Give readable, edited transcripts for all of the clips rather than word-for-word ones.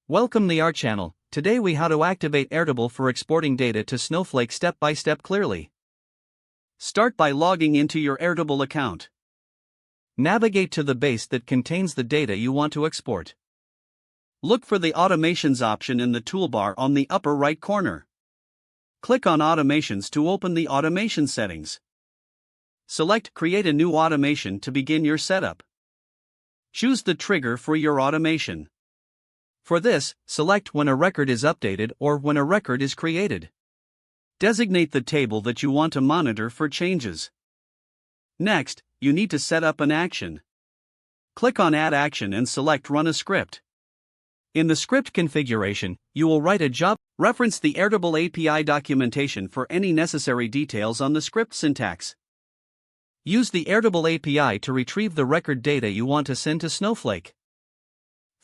Welcome to our channel. Today we how to activate Airtable for exporting data to Snowflake step by step clearly. Start by logging into your Airtable account. Navigate to the base that contains the data you want to export. Look for the Automations option in the toolbar on the upper right corner. Click on Automations to open the automation settings. Select Create a new automation to begin your setup. Choose the trigger for your automation. For this, select when a record is updated or when a record is created. Designate the table that you want to monitor for changes. Next, you need to set up an action. Click on Add Action and select Run a Script. In the script configuration, you will write a job. Reference the Airtable API documentation for any necessary details on the script syntax. Use the Airtable API to retrieve the record data you want to send to Snowflake.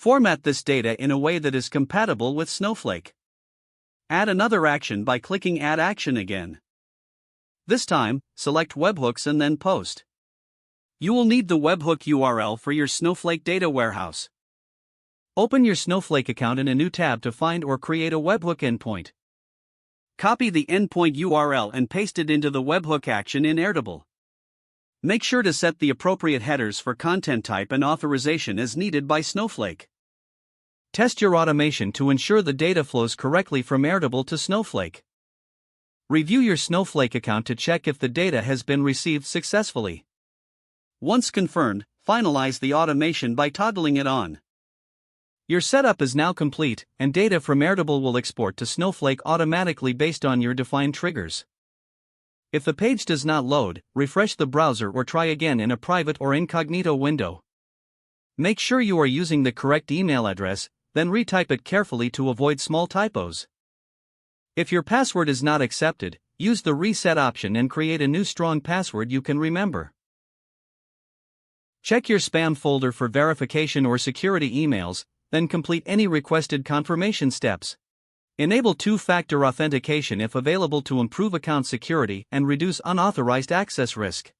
Format this data in a way that is compatible with Snowflake. Add another action by clicking Add Action again. This time, select Webhooks and then Post. You will need the webhook URL for your Snowflake data warehouse. Open your Snowflake account in a new tab to find or create a webhook endpoint. Copy the endpoint URL and paste it into the webhook action in Airtable. Make sure to set the appropriate headers for content type and authorization as needed by Snowflake. Test your automation to ensure the data flows correctly from Airtable to Snowflake. Review your Snowflake account to check if the data has been received successfully. Once confirmed, finalize the automation by toggling it on. Your setup is now complete, and data from Airtable will export to Snowflake automatically based on your defined triggers. If the page does not load, refresh the browser or try again in a private or incognito window. Make sure you are using the correct email address, then retype it carefully to avoid small typos. If your password is not accepted, use the reset option and create a new strong password you can remember. Check your spam folder for verification or security emails, then complete any requested confirmation steps. Enable two-factor authentication if available to improve account security and reduce unauthorized access risk.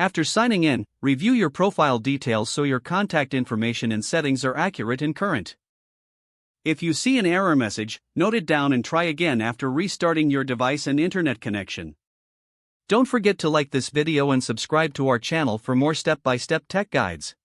After signing in, review your profile details so your contact information and settings are accurate and current. If you see an error message, note it down and try again after restarting your device and internet connection. Don't forget to like this video and subscribe to our channel for more step-by-step tech guides.